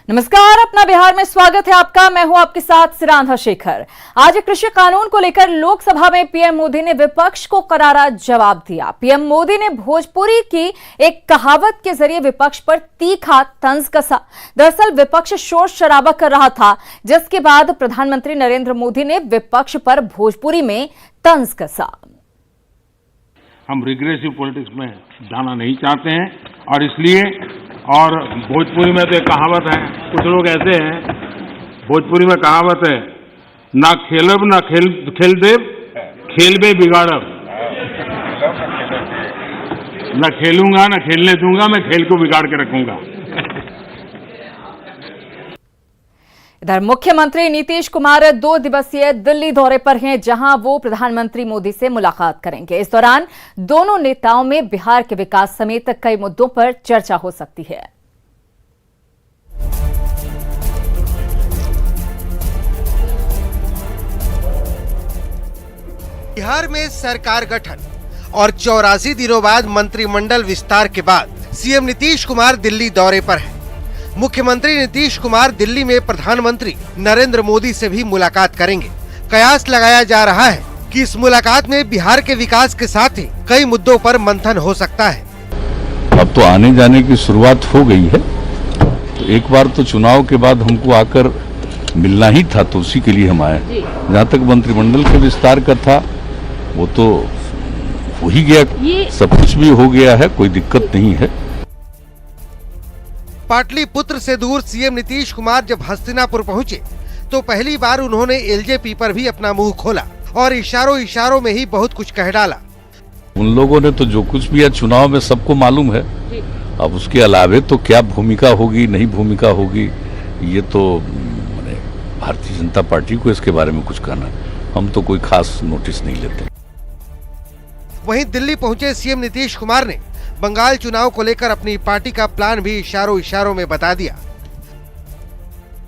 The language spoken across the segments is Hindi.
नमस्कार, अपना बिहार में स्वागत है आपका। मैं हूं आपके साथ सिरांधा शेखर। आज कृषि कानून को लेकर लोकसभा में पीएम मोदी ने विपक्ष को करारा जवाब दिया। पीएम मोदी ने भोजपुरी की एक कहावत के जरिए विपक्ष पर तीखा तंज कसा। दरअसल विपक्ष शोर शराबा कर रहा था, जिसके बाद प्रधानमंत्री नरेंद्र मोदी ने विपक्ष पर भोजपुरी में तंज कसा। हम रिग्रेसिव पॉलिटिक्स में जाना नहीं चाहते हैं और इसलिए और भोजपुरी में तो एक कहावत है, कुछ लोग ऐसे हैं, भोजपुरी में कहावत है, ना खेलब ना खेल देव, खेलबे बिगाड़ब। ना खेलूंगा ना खेलने दूंगा, मैं खेल को बिगाड़ के रखूंगा। इधर मुख्यमंत्री नीतीश कुमार 2 दिवसीय दिल्ली दौरे पर हैं, जहां वो प्रधानमंत्री मोदी से मुलाकात करेंगे। इस दौरान दोनों नेताओं में बिहार के विकास समेत कई मुद्दों पर चर्चा हो सकती है। बिहार में सरकार गठन और 84 दिनों बाद मंत्रिमंडल विस्तार के बाद सीएम नीतीश कुमार दिल्ली दौरे पर हैं। मुख्यमंत्री नीतीश कुमार दिल्ली में प्रधानमंत्री नरेंद्र मोदी से भी मुलाकात करेंगे। कयास लगाया जा रहा है कि इस मुलाकात में बिहार के विकास के साथ ही कई मुद्दों पर मंथन हो सकता है। अब तो आने जाने की शुरुआत हो गई है, तो एक बार तो चुनाव के बाद हमको आकर मिलना ही था, तो उसी के लिए हम आए। जहाँ तक मंत्रिमंडल के विस्तार का था वो तो हो ही गया, सब कुछ भी हो गया है, कोई दिक्कत नहीं है। पाटलिपुत्र से दूर सीएम नीतीश कुमार जब हस्तिनापुर पहुंचे तो पहली बार उन्होंने एलजेपी पर भी अपना मुंह खोला और इशारों में ही बहुत कुछ कह डाला। उन लोगों ने तो जो कुछ भी है चुनाव में सबको मालूम है, अब उसके अलावे तो क्या भूमिका होगी नहीं भूमिका होगी ये तो भारतीय जनता पार्टी को इसके बारे में कुछ कहना, हम तो कोई खास नोटिस नहीं लेते। वहीं दिल्ली पहुंचे सीएम नीतीश कुमार ने बंगाल चुनाव को लेकर अपनी पार्टी का प्लान भी इशारों में बता दिया।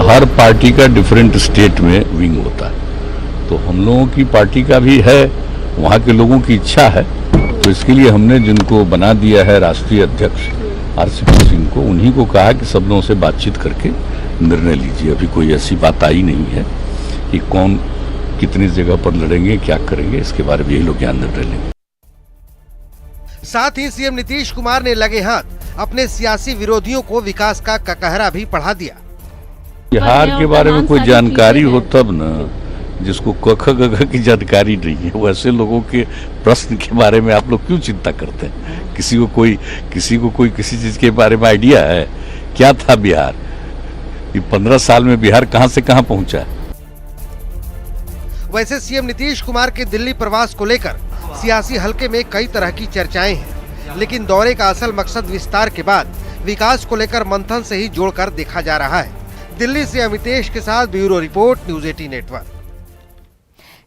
हर पार्टी का डिफरेंट स्टेट में विंग होता है, तो हम लोगों की पार्टी का भी है, वहाँ के लोगों की इच्छा है, तो इसके लिए हमने जिनको बना दिया है राष्ट्रीय अध्यक्ष आरसीपी सिंह को, उन्हीं को कहा कि सब लोगों से बातचीत करके निर्णय लीजिए। अभी कोई ऐसी बात आई नहीं है कि कौन कितनी जगह पर लड़ेंगे क्या करेंगे, इसके बारे में यही लोग यहाँ निर्णय लेंगे। साथ ही सीएम नीतीश कुमार ने लगे हाथ अपने सियासी विरोधियों को विकास का ककहरा भी पढ़ा दिया। बिहार के बारे में कोई जानकारी हो तब न, जिसको कख गघ की जानकारी नहीं है, वैसे लोगों के प्रश्न के बारे में आप लोग क्यों चिंता करते हैं? किसी को कोई किसी चीज के बारे में आइडिया है? क्या था बिहार? ये 15 साल में बिहार कहां से कहां पहुंचा? वैसे सीएम नीतीश कुमार के दिल्ली प्रवास को लेकर सियासी हलके में कई तरह की चर्चाएं हैं, लेकिन दौरे का असल मकसद विस्तार के बाद विकास को लेकर मंथन से ही जोड़कर देखा जा रहा है। दिल्ली से अमितेश के साथ ब्यूरो रिपोर्ट, न्यूज़ 18 नेटवर्क।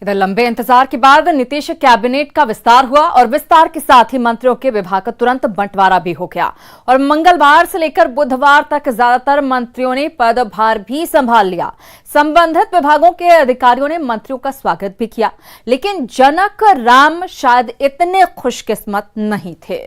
इधर लंबे इंतजार के बाद नीतीश कैबिनेट का विस्तार हुआ और विस्तार के साथ ही मंत्रियों के विभाग का तुरंत बंटवारा भी हो गया और मंगलवार से लेकर बुधवार तक ज्यादातर मंत्रियों ने पदभार भी संभाल लिया। संबंधित विभागों के अधिकारियों ने मंत्रियों का स्वागत भी किया, लेकिन जनक राम शायद इतने खुशकिस्मत नहीं थे।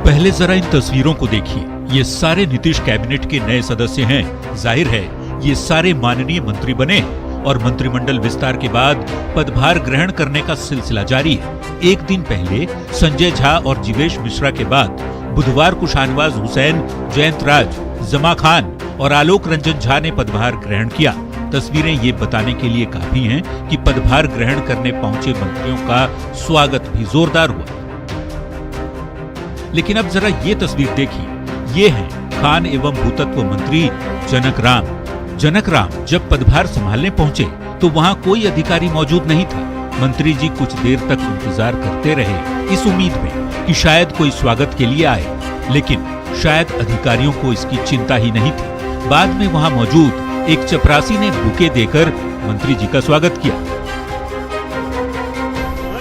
पहले जरा इन तस्वीरों को देखिए। ये सारे नीतीश कैबिनेट के नए सदस्य हैं। जाहिर है ये सारे माननीय मंत्री बने और मंत्रिमंडल विस्तार के बाद पदभार ग्रहण करने का सिलसिला जारी है। एक दिन पहले संजय झा और जीवेश मिश्रा के बाद बुधवार को शाहनवाज हुसैन, जयंत राज, जमा खान और आलोक रंजन झा ने पदभार ग्रहण किया। तस्वीरें ये बताने के लिए काफी हैं कि पदभार ग्रहण करने पहुंचे मंत्रियों का स्वागत भी जोरदार हुआ। लेकिन अब जरा ये तस्वीर देखिए। ये है खान एवं भूतत्व मंत्री जनक राम। जनक राम जब पदभार संभालने पहुंचे तो वहां कोई अधिकारी मौजूद नहीं था। मंत्री जी कुछ देर तक इंतजार करते रहे इस उम्मीद में कि शायद कोई स्वागत के लिए आए, लेकिन शायद अधिकारियों को इसकी चिंता ही नहीं थी। बाद में वहां मौजूद एक चपरासी ने बुके देकर मंत्री जी का स्वागत किया।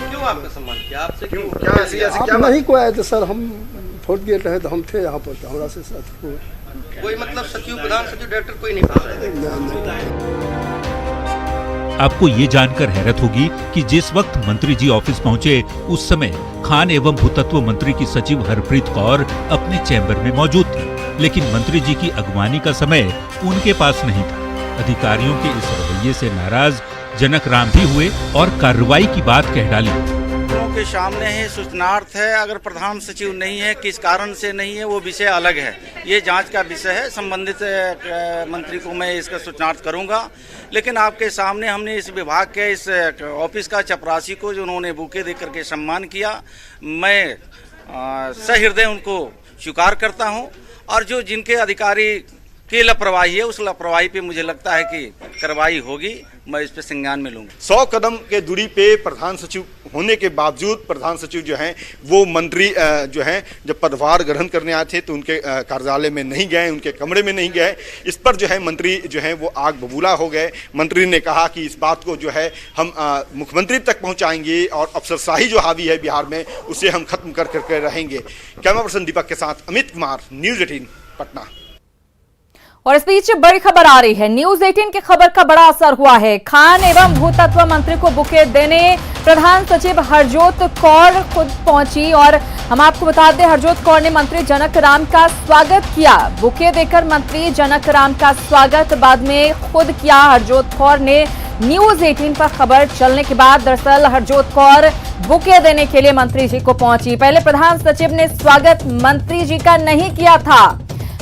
क्यों आपका सम्मान किया? आपसे क्यों? क्या नहीं कोई आए थे सर, हम वोट दिए रहे तो हम थे यहाँ पर, हमारा से साथ कोई मतलब सचिव, प्रधान सचिव, डायरेक्टर कोई नहीं? आपको ये जानकर हैरत होगी कि जिस वक्त मंत्री जी ऑफिस पहुंचे उस समय खान एवं भूतत्व मंत्री की सचिव हरप्रीत कौर अपने चैम्बर में मौजूद थी, लेकिन मंत्री जी की अगवानी का समय उनके पास नहीं था। अधिकारियों के इस रवैये से नाराज जनक राम भी हुए और कार्रवाई की बात कह डाली। लोगों के सामने है, सूचनार्थ है। अगर प्रधान सचिव नहीं है, किस कारण से नहीं है, वो विषय अलग है। ये जांच का विषय है। संबंधित मंत्री को मैं इसका सूचनार्थ करूंगा। लेकिन आपके सामने हमने इस विभाग के इस ऑफिस का चपरासी को जो उन्होंने बुके देकर के सम्मान किया, मैं सहृदय उनको स्वीकार करता हूं। और जो जिनके अधिकारी की लापरवाही है, उस लापरवाही पे मुझे लगता है कि कार्रवाई होगी। मैं इस पे संज्ञान में लूंगा। 100 कदम के दूरी पे प्रधान सचिव होने के बावजूद प्रधान सचिव जो हैं वो मंत्री जो हैं जब पदभार ग्रहण करने आए थे तो उनके कार्यालय में नहीं गए, उनके कमरे में नहीं गए। इस पर जो है मंत्री जो हैं वो आग बबूला हो गए। मंत्री ने कहा कि इस बात को जो है हम मुख्यमंत्री तक पहुंचाएंगे और अफसरशाही जो हावी है बिहार में उसे हम खत्म कर करके रहेंगे। कैमरा पर्सन दीपक के साथ अमित कुमार, न्यूज़ 18 पटना। और इस बीच बड़ी खबर आ रही है। न्यूज 18 की खबर का बड़ा असर हुआ है। खान एवं भूतत्व मंत्री को बुके देने प्रधान सचिव हरजोत कौर खुद पहुंची और हम आपको बता दें, हरजोत कौर ने मंत्री जनक राम का स्वागत किया। बुके देकर मंत्री जनक राम का स्वागत बाद में खुद किया हरजोत कौर ने। न्यूज 18 पर खबर चलने के बाद दरअसल हरजोत कौर बुके देने के लिए मंत्री जी को पहुंची। पहले प्रधान सचिव ने स्वागत मंत्री जी का नहीं किया था,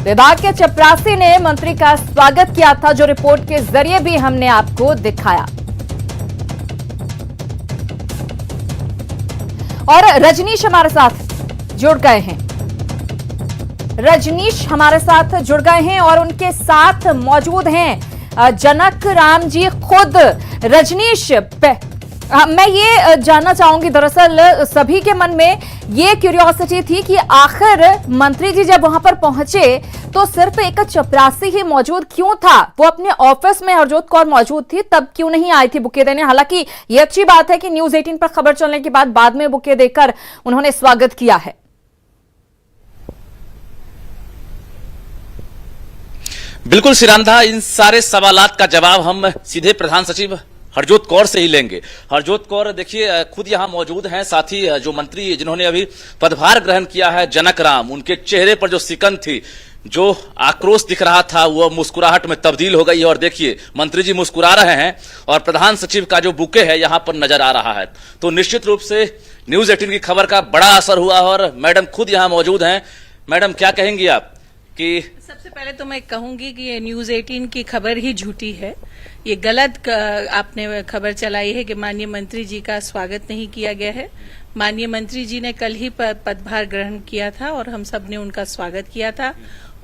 विभाग के चपरासी ने मंत्री का स्वागत किया था, जो रिपोर्ट के जरिए भी हमने आपको दिखाया। और रजनीश हमारे साथ जुड़ गए हैं। रजनीश हमारे साथ जुड़ गए हैं और उनके साथ मौजूद हैं जनक राम जी खुद। रजनीश, मैं ये जानना चाहूंगी, दरअसल सभी के मन में ये क्यूरियोसिटी थी कि आखिर मंत्री जी जब वहां पर पहुंचे तो सिर्फ एक चपरासी ही मौजूद क्यों था? वो अपने ऑफिस में हरजोत कौर मौजूद थी, तब क्यों नहीं आई थी बुके देने? हालांकि ये अच्छी बात है कि न्यूज 18 पर खबर चलने के बाद में बुके देकर उन्होंने स्वागत किया है। बिल्कुल सिरांधा, इन सारे सवालात का जवाब हम सीधे प्रधान सचिव हरजोत कौर से ही लेंगे। हरजोत कौर देखिए खुद यहां मौजूद हैं, साथ ही जो मंत्री जिन्होंने अभी पदभार ग्रहण किया है जनक राम, उनके चेहरे पर जो सिकन थी, जो आक्रोश दिख रहा था, वो मुस्कुराहट में तब्दील हो गई है। और देखिए मंत्री जी मुस्कुरा रहे हैं और प्रधान सचिव का जो बुके है यहां पर नजर आ रहा है। तो निश्चित रूप से न्यूज 18 की खबर का बड़ा असर हुआ और मैडम खुद यहां मौजूद हैं। मैडम क्या कहेंगी आप? कि सबसे पहले तो मैं कहूंगी कि ये न्यूज 18 की खबर ही झूठी है। ये गलत आपने खबर चलाई है कि माननीय मंत्री जी का स्वागत नहीं किया गया है। माननीय मंत्री जी ने कल ही पदभार ग्रहण किया था और हम सब ने उनका स्वागत किया था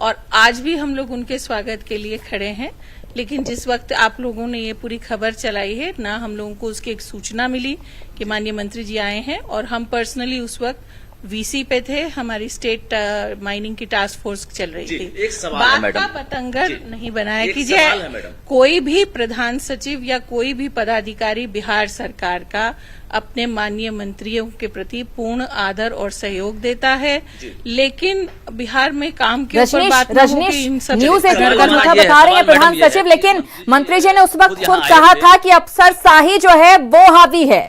और आज भी हम लोग उनके स्वागत के लिए खड़े हैं। लेकिन जिस वक्त आप लोगों ने ये पूरी खबर चलाई है ना, हम लोगों को उसकी एक सूचना मिली कि माननीय मंत्री जी आए हैं और हम पर्सनली उस वक्त वीसी पे थे, हमारी स्टेट माइनिंग की टास्क फोर्स चल रही थी। एक सवाल है मैडम, बात का पतंगर नहीं बनाया कीजिए। कोई भी प्रधान सचिव या कोई भी पदाधिकारी बिहार सरकार का अपने माननीय मंत्रियों के प्रति पूर्ण आदर और सहयोग देता है, लेकिन बिहार में काम के ऊपर बात न्यूज 18 का झूठा बता रहे हैं प्रधान सचिव, लेकिन मंत्री जी ने उस वक्त खुद कहा था कि अफसरशाही जो है वो हावी है।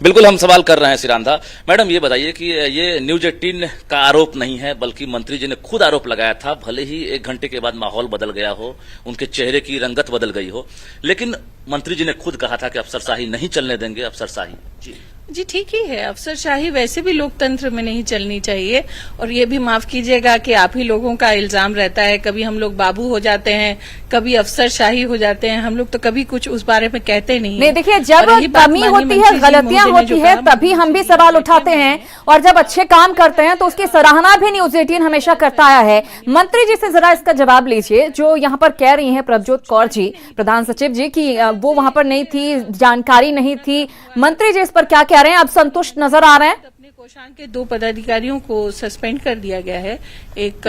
बिल्कुल हम सवाल कर रहे हैं सिरांधा। मैडम ये बताइए कि ये न्यूज 18 का आरोप नहीं है, बल्कि मंत्री जी ने खुद आरोप लगाया था। भले ही 1 घंटे के बाद माहौल बदल गया हो, उनके चेहरे की रंगत बदल गई हो, लेकिन मंत्री जी ने खुद कहा था कि अफसरशाही नहीं चलने देंगे। अफसरशाही जी ठीक ही है, अफसरशाही वैसे भी लोकतंत्र में नहीं चलनी चाहिए। और ये भी माफ कीजिएगा कि आप ही लोगों का इल्जाम रहता है, कभी हम लोग बाबू हो जाते हैं, कभी अफसरशाही हो जाते हैं, हम लोग तो कभी कुछ उस बारे में कहते नहीं। देखिए, जब कमी होती है, गलतियां होती है, तभी हम भी सवाल उठाते हैं और जब अच्छे काम करते हैं तो उसकी सराहना भी न्यूज 18 हमेशा करता आया है। मंत्री जी से जरा इसका जवाब लीजिए, जो यहाँ पर कह रही हैं प्रभजोत कौर जी, प्रधान सचिव जी, की वो वहां पर नहीं थी, जानकारी नहीं थी। मंत्री जी इस पर क्या कह रहे हैं? आप संतुष्ट नजर आ रहे हैं? अपने कोषांग के 2 पदाधिकारियों को सस्पेंड कर दिया गया है। एक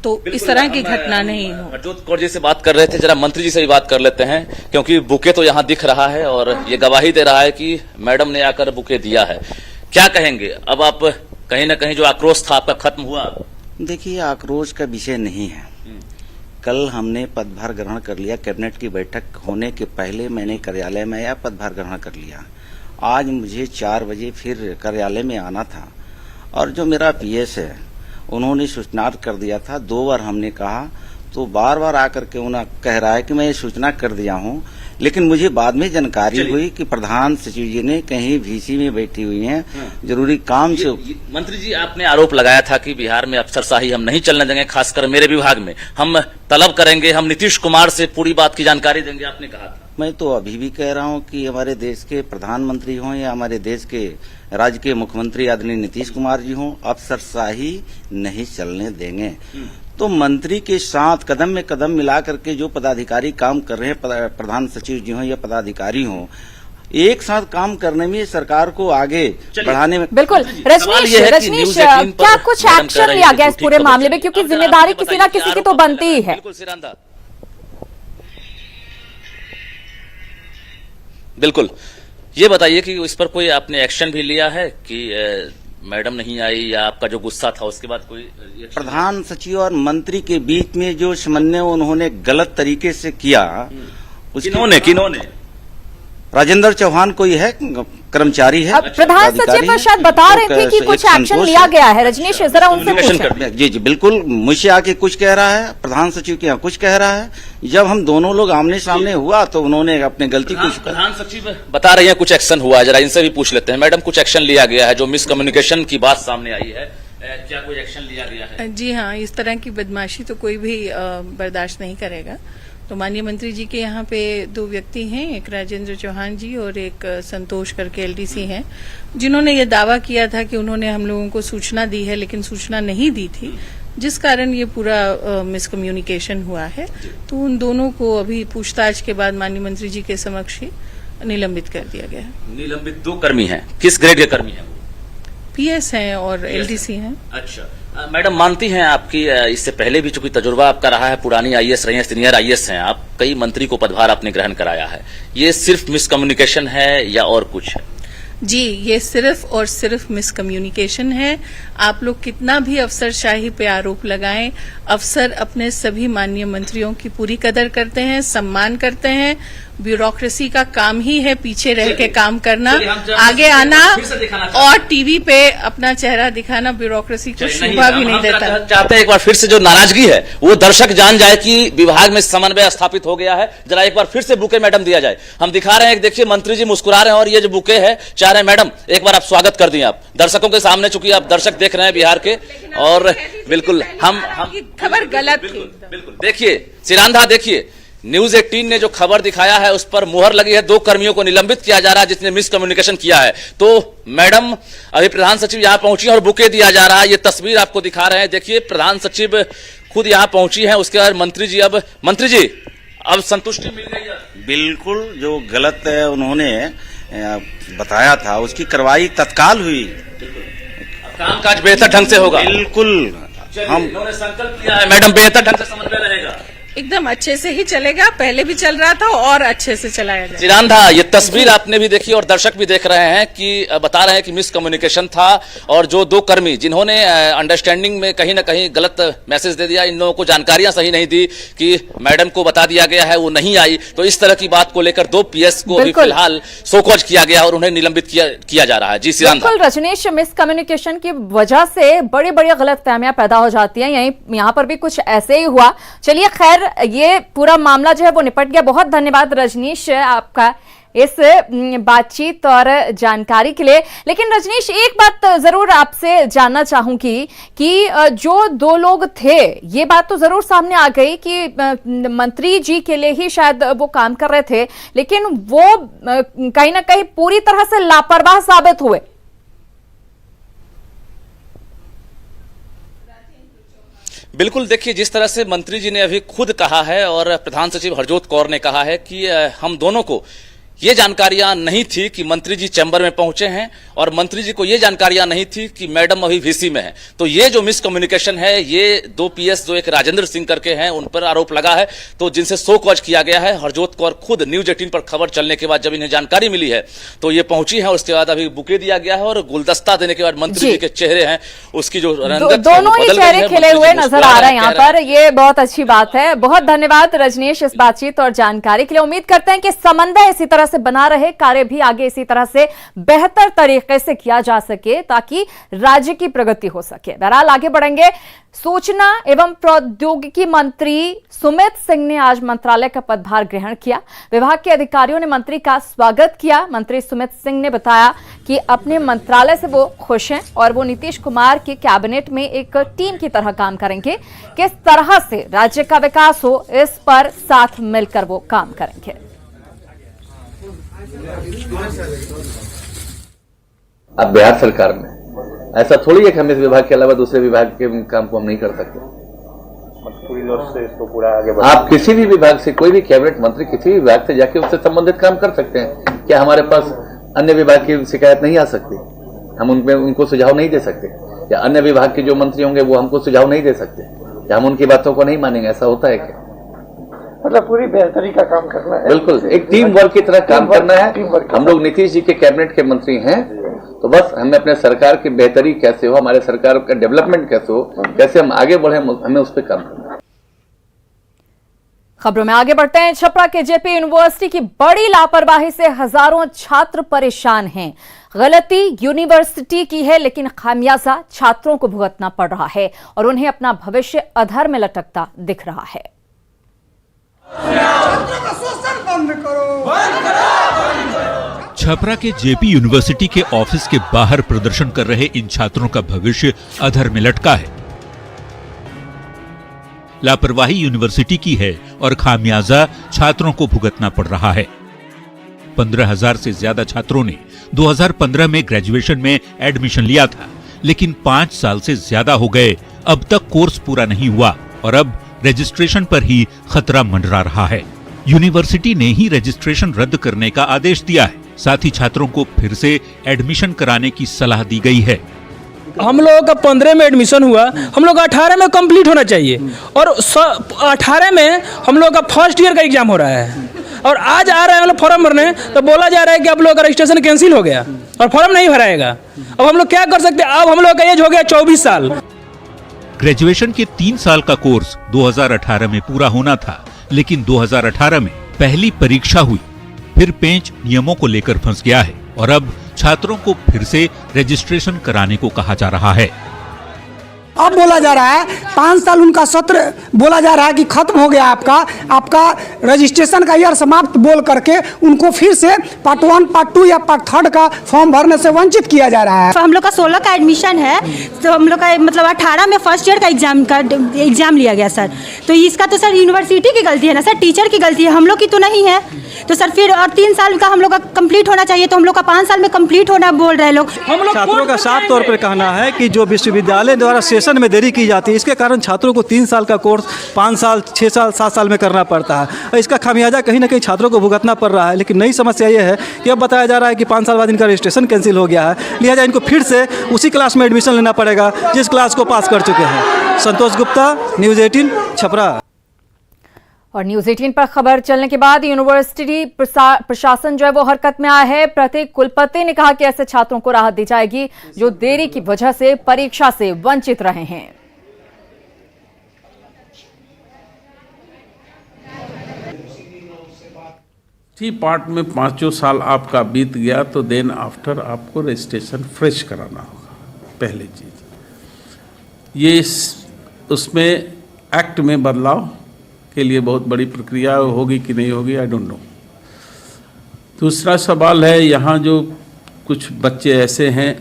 तो इस तरह की घटना नहीं हो। हरजोत कौर जी से बात कर रहे थे, जरा मंत्री जी से भी बात कर लेते हैं, क्योंकि बुके तो यहाँ दिख रहा है और ये गवाही दे रहा है कि मैडम ने आकर बुके दिया है। क्या कहेंगे? अब आप कहीं ना कहीं जो आक्रोश था आपका खत्म हुआ? देखिए, आक्रोश का विषय नहीं है। कल हमने पदभार ग्रहण कर लिया। कैबिनेट की बैठक होने के पहले मैंने कार्यालय में आया, पदभार ग्रहण कर लिया। आज मुझे 4 बजे फिर कार्यालय में आना था और जो मेरा पीएस है उन्होंने सूचना कर दिया था। 2 बार हमने कहा तो बार बार आकर के उन्हें कह रहा है कि मैं ये सूचना कर दिया हूं, लेकिन मुझे बाद में जानकारी हुई कि प्रधान सचिव जी ने कहीं VC में बैठी हुई हैं, जरूरी काम से। मंत्री जी, आपने आरोप लगाया था कि बिहार में अफसरशाही हम नहीं चलने देंगे, खासकर मेरे विभाग में हम तलब करेंगे, हम नीतीश कुमार से पूरी बात की जानकारी देंगे, आपने कहा था। मैं तो अभी भी कह रहा हूं कि हमारे देश के प्रधानमंत्री हों या हमारे देश के राज्य के मुख्यमंत्री आदरणीय नीतीश कुमार जी हों, अफसरशाही नहीं चलने देंगे। तो मंत्री के साथ कदम में कदम मिला करके जो पदाधिकारी काम कर रहे हैं, प्रधान सचिव जी हों या पदाधिकारी हों, एक साथ काम करने में सरकार को आगे बढ़ाने में। बिल्कुल रजनीश, क्या कुछ एक्शन लिया गया इस पूरे मामले में, क्योंकि जिम्मेदारी किसी ना किसी की तो बनती ही है। बिल्कुल, ये बताइए कि इस पर कोई आपने एक्शन भी लिया है कि मैडम नहीं आई या आपका जो गुस्सा था उसके बाद कोई? प्रधान सचिव और मंत्री के बीच में जो समन्वय उन्होंने गलत तरीके से किया, किन्होंने? राजेंद्र चौहान कोई है, कर्मचारी है। प्रधान सचिव शायद बता रहे थे कि कुछ एक्शन लिया गया है। रजनीश, जरा उनसे पूछें। जी बिल्कुल, मुझसे आके कुछ कह रहा है, प्रधान सचिव के यहाँ कुछ कह रहा है। जब हम दोनों लोग आमने सामने हुआ तो उन्होंने अपनी गलती कुछ। प्रधान सचिव बता रही है कुछ एक्शन हुआ है, जरा इनसे भी पूछ लेते हैं। मैडम, कुछ एक्शन लिया गया है, जो मिसकम्युनिकेशन की बात सामने आई है, क्या कोई एक्शन लिया गया है? जी हाँ, इस तरह की बदमाशी तो कोई भी बर्दाश्त नहीं करेगा। तो माननीय मंत्री जी के यहाँ पे 2 व्यक्ति हैं, एक राजेंद्र चौहान जी और एक संतोष करके LDC हैं, जिन्होंने ये दावा किया था कि उन्होंने हम लोगों को सूचना दी है, लेकिन सूचना नहीं दी थी, जिस कारण ये पूरा मिसकम्युनिकेशन हुआ है। तो उन दोनों को अभी पूछताछ के बाद माननीय मंत्री जी के समक्ष ही निलंबित कर दिया गया है। निलंबित 2 कर्मी हैं, किस ग्रेड के कर्मी हैं? PS हैं और LDC हैं। अच्छा मैडम, मानती हैं आपकी इससे पहले भी चूंकि तजुर्बा आपका रहा है, पुरानी IAS रही हैं, सीनियर IAS हैं आप, कई मंत्री को पदभार आपने ग्रहण कराया है, ये सिर्फ मिसकम्युनिकेशन है या और कुछ है? जी, ये सिर्फ और सिर्फ मिसकम्युनिकेशन है। आप लोग कितना भी अफसरशाही पे आरोप लगाएं, अफसर अपने सभी माननीय मंत्रियों की पूरी कदर करते हैं, सम्मान करते हैं। ब्यूरोक्रेसी का काम ही है पीछे रह के काम करना, आगे आना और टीवी पे अपना चेहरा दिखाना ब्यूरोक्रेसी को शोभा भी नहीं देता। चाहते हैं एक बार फिर से जो नाराजगी है वो दर्शक जान जाए कि विभाग में समन्वय स्थापित हो गया है। जरा एक बार फिर से बुके मैडम दिया जाए। हम दिखा रहे हैं, देखिए मंत्री जी मुस्कुरा रहे हैं और ये जो बुके है चाह रहे हैं मैडम एक बार आप स्वागत कर दिए आप दर्शकों के सामने, चूंकि आप दर्शक देख रहे हैं बिहार के। और बिल्कुल हम खबर गलत थी। बिल्कुल देखिए सिरांधा, देखिए News 18 ने जो खबर दिखाया है उस पर मुहर लगी है, 2 कर्मियों को निलंबित किया जा रहा है जिसने मिसकम्युनिकेशन किया है। तो मैडम अभी प्रधान सचिव यहां पहुंची और बुके दिया जा रहा है, ये तस्वीर आपको दिखा रहे हैं। देखिए प्रधान सचिव खुद यहां पहुंची है, उसके बाद मंत्री जी अब संतुष्टि मिल गई है? बिल्कुल, जो गलत उन्होंने बताया था उसकी कार्रवाई तत्काल हुई, कामकाज बेहतर ढंग से होगा। बिल्कुल, हम उन्होंने संकल्प लिया है मैडम, बेहतर ढंग से समन्वय रहेगा, एकदम अच्छे से ही चलेगा, पहले भी चल रहा था और अच्छे से चलाया जाए। सिरांधा, ये तस्वीर आपने भी देखी और दर्शक भी देख रहे हैं कि बता रहे हैं कि मिसकम्युनिकेशन था और जो 2 कर्मी जिन्होंने अंडरस्टैंडिंग में कहीं ना कहीं गलत मैसेज दे दिया, इन लोगों को जानकारियां सही नहीं दी कि मैडम को बता दिया गया है वो नहीं आई, तो इस तरह की बात को लेकर 2 PS को अभी फिलहाल शोकॉज किया गया और उन्हें निलंबित किया जा रहा है। जी सिरांधा। बिल्कुल रजनीश, मिसकम्युनिकेशन की वजह से बड़ी बड़ी गलतफहमियां पैदा हो जाती हैं, यहाँ पर भी कुछ ऐसे ही हुआ। चलिए खैर, ये पूरा मामला जो है वो निपट गया। बहुत धन्यवाद रजनीश आपका इस बातचीत और जानकारी के लिए। लेकिन रजनीश, एक बात जरूर आपसे जानना चाहूंगी कि जो 2 लोग थे, ये बात तो जरूर सामने आ गई कि मंत्री जी के लिए ही शायद वो काम कर रहे थे, लेकिन वो कहीं ना कहीं पूरी तरह से लापरवाह साबित हुए। बिल्कुल, देखिए जिस तरह से मंत्री जी ने अभी खुद कहा है और प्रधान सचिव हरजोत कौर ने कहा है कि हम दोनों को ये जानकारियां नहीं थी कि मंत्री जी चैम्बर में पहुंचे हैं और मंत्री जी को ये जानकारियां नहीं थी कि मैडम अभी वीसी में है। तो ये जो मिसकम्युनिकेशन है, ये 2 पीएस जो एक राजेंद्र सिंह करके हैं उन पर आरोप लगा है, तो जिनसे शो कॉज किया गया है। हरजोत कौर खुद न्यूज 18 पर खबर चलने के बाद जब इन्हें जानकारी मिली है तो ये पहुंची है। उसके बाद अभी बुके दिया गया है और गुलदस्ता देने के बाद मंत्री जी के चेहरे हैं उसकी जो दोनों ही चेहरे खिले हुए नजर आ रहे हैं यहाँ पर। ये बहुत अच्छी बात है। बहुत धन्यवाद रजनीश इस बातचीत और जानकारी के लिए। उम्मीद करते हैं कि समन्वय इसी तरह से बना रहे, कार्य भी आगे इसी तरह से बेहतर तरीके से किया जा सके ताकि राज्य की प्रगति हो सके। बहरहाल आगे बढ़ेंगे। सूचना एवं प्रौद्योगिकी मंत्री सुमित सिंह ने आज मंत्रालय का पदभार ग्रहण किया। विभाग के अधिकारियों ने मंत्री का स्वागत किया। मंत्री सुमित सिंह ने बताया कि अपने मंत्रालय से वो खुश हैं और वो नीतीश कुमार की कैबिनेट में एक टीम की तरह काम करेंगे। किस तरह से राज्य का विकास हो, इस पर साथ मिलकर वो काम करेंगे। अब बिहार सरकार में ऐसा थोड़ी है कि हम इस विभाग के अलावा दूसरे विभाग के काम को हम नहीं कर सकते। पूरी लोग से इसको पूरा आगे आप किसी भी विभाग से, कोई भी कैबिनेट मंत्री किसी भी विभाग से जाके उससे संबंधित काम कर सकते हैं। क्या हमारे पास अन्य विभाग की शिकायत नहीं आ सकती? हम उनमें उनको सुझाव नहीं दे सकते? या अन्य विभाग के जो मंत्री होंगे वो हमको सुझाव नहीं दे सकते? या हम उनकी बातों को नहीं मानेंगे? ऐसा होता है क्या? मतलब पूरी बेहतरी का काम करना है। बिल्कुल, एक टीम वर्क की तरह काम करना है। हम लोग नीतीश जी के कैबिनेट के मंत्री हैं, तो बस हमें अपने सरकार की बेहतरी कैसे हो, हमारे सरकार का डेवलपमेंट कैसे हो, कैसे हम आगे बढ़े, हमें उस पर काम करना है। खबरों में आगे बढ़ते हैं। छपरा के जेपी यूनिवर्सिटी की बड़ी लापरवाही से हजारों छात्र परेशान हैं। गलती यूनिवर्सिटी की है, लेकिन खामियाजा छात्रों को भुगतना पड़ रहा है और उन्हें अपना भविष्य अधर में लटकता दिख रहा है। छपरा के जेपी यूनिवर्सिटी के ऑफिस के बाहर प्रदर्शन कर रहे इन छात्रों का भविष्य अधर में लटका है। लापरवाही यूनिवर्सिटी की है और खामियाजा छात्रों को भुगतना पड़ रहा है। 15,000 से ज्यादा छात्रों ने 2015 में ग्रेजुएशन में एडमिशन लिया था, लेकिन 5 साल से ज्यादा हो गए, अब तक कोर्स पूरा नहीं हुआ और अब रजिस्ट्रेशन पर ही खतरा मंडरा रहा है। यूनिवर्सिटी ने ही रजिस्ट्रेशन रद्द करने का आदेश दिया है। साथ ही छात्रों को फिर से एडमिशन कराने की सलाह दी गई है। हम लोगों का 15 में एडमिशन हुआ, हम लोग 18 में कंप्लीट होना चाहिए और 18 में हम लोग का फर्स्ट ईयर का एग्जाम हो रहा है और आज आ रहे हैं हम लोग फॉर्म भरने, तो बोला जा रहा है कि आप लोग का रजिस्ट्रेशन कैंसिल हो गया और फॉर्म नहीं भराएगा। अब हम लोग क्या कर सकते हैं? अब हम लोग का एज हो गया 24 साल। ग्रेजुएशन के 3 साल का कोर्स 2018 में पूरा होना था, लेकिन 2018 में पहली परीक्षा हुई, फिर पेंच नियमों को लेकर फंस गया है और अब छात्रों को फिर से रजिस्ट्रेशन कराने को कहा जा रहा है। अब बोला जा रहा है 5 साल उनका सत्र बोला जा रहा है कि खत्म हो गया, आपका रजिस्ट्रेशन का ईयर समाप्त बोल करके उनको फिर से पार्ट 1, पार्ट 2 या पार्ट 3 का फॉर्म भरने से वंचित किया जा रहा है। तो हम लोग का 16 का एडमिशन है, तो हम लोग का मतलब 18 में फर्स्ट ईयर का एग्जाम लिया गया सर। तो इसका तो सर यूनिवर्सिटी की गलती है ना सर, टीचर की गलती है, हम लोग की तो नहीं है। तो सर फिर और 3 साल का हम लोग का कंप्लीट होना चाहिए, तो हम लोग का 5 साल में कंप्लीट होना बोल रहे लोग। हम लोग छात्रों का साफ तौर पर कहना है कि जो विश्वविद्यालय द्वारा सेशन में देरी की जाती है, इसके कारण छात्रों को 3 साल का कोर्स 5 साल, 6 साल, 7 साल में करना पड़ता है। इसका खामियाजा कहीं ना कहीं छात्रों को भुगतना पड़ रहा है। लेकिन नई समस्या ये है कि अब बताया जा रहा है कि 5 साल बाद इनका रजिस्ट्रेशन कैंसिल हो गया है, लिहाजा इनको फिर से उसी क्लास में एडमिशन लेना पड़ेगा जिस क्लास को पास कर चुके हैं। संतोष गुप्ता, न्यूज़ 18 छपरा। और न्यूज़ 18 पर खबर चलने के बाद यूनिवर्सिटी प्रशासन जो है वो हरकत में आया है। प्रत्येक कुलपति ने कहा कि ऐसे छात्रों को राहत दी जाएगी जो देरी की वजह से परीक्षा से वंचित रहे हैं। पार्ट में 5 साल आपका बीत गया तो देन आफ्टर आपको रजिस्ट्रेशन फ्रेश कराना होगा। पहली चीज़ ये उसमें एक्ट में बदलाव के लिए बहुत बड़ी प्रक्रिया होगी कि नहीं होगी, आई डोंट नो। दूसरा सवाल है, यहाँ जो कुछ बच्चे ऐसे हैं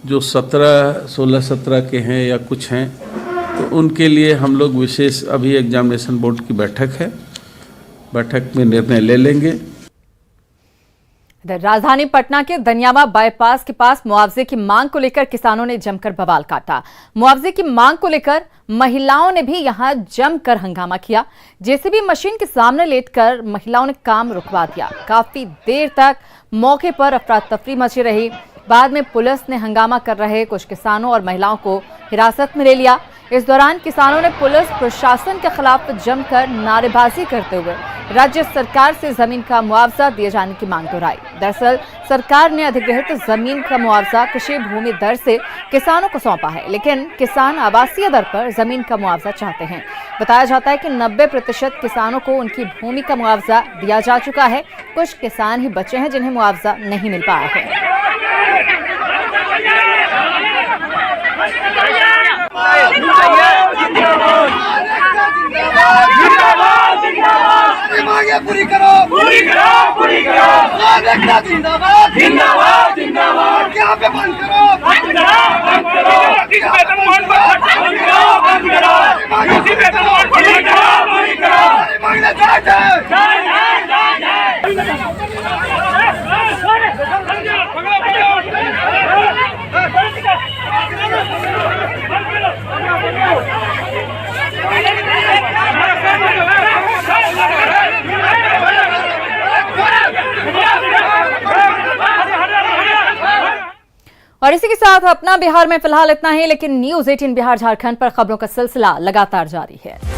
जो 16-17 के हैं या कुछ हैं, तो उनके लिए हम लोग विशेष अभी एग्जामिनेशन बोर्ड की बैठक है, बैठक में निर्णय ले लेंगे। इधर राजधानी पटना के दनियावा बाईपास के पास मुआवजे की मांग को लेकर किसानों ने जमकर बवाल काटा। मुआवजे की मांग को लेकर महिलाओं ने भी यहां जमकर हंगामा किया। जेसीबी मशीन के सामने लेटकर महिलाओं ने काम रुकवा दिया। काफी देर तक मौके पर अफरा तफरी मची रही। बाद में पुलिस ने हंगामा कर रहे कुछ किसानों और महिलाओं को हिरासत में ले लिया। इस दौरान किसानों ने पुलिस प्रशासन के खिलाफ जमकर नारेबाजी करते हुए राज्य सरकार से जमीन का मुआवजा दिए जाने की मांग दोहराई। दरअसल सरकार ने अधिग्रहित जमीन का मुआवजा कृषि भूमि दर से किसानों को सौंपा है, लेकिन किसान आवासीय दर पर जमीन का मुआवजा चाहते हैं। बताया जाता है कि 90% किसानों को उनकी भूमि का मुआवजा दिया जा चुका है। कुछ किसान ही बचे हैं जिन्हें मुआवजा नहीं मिल पाया है। पूरी करो, पूरी करो, पूरी करो। जिंदाबाद, जिंदाबाद, जिंदाबाद। यहाँ पे बंद करो, बंद करो, बंद करो। किस वेतन बोर्ड पर बंद करो, बंद करो। किसी वेतन बोर्ड पर बंद करो, पूरी करो। मांगना चाहते हैं। और इसी के साथ अपना बिहार में फिलहाल इतना ही, लेकिन न्यूज़ 18 बिहार झारखंड पर खबरों का सिलसिला लगातार जारी है।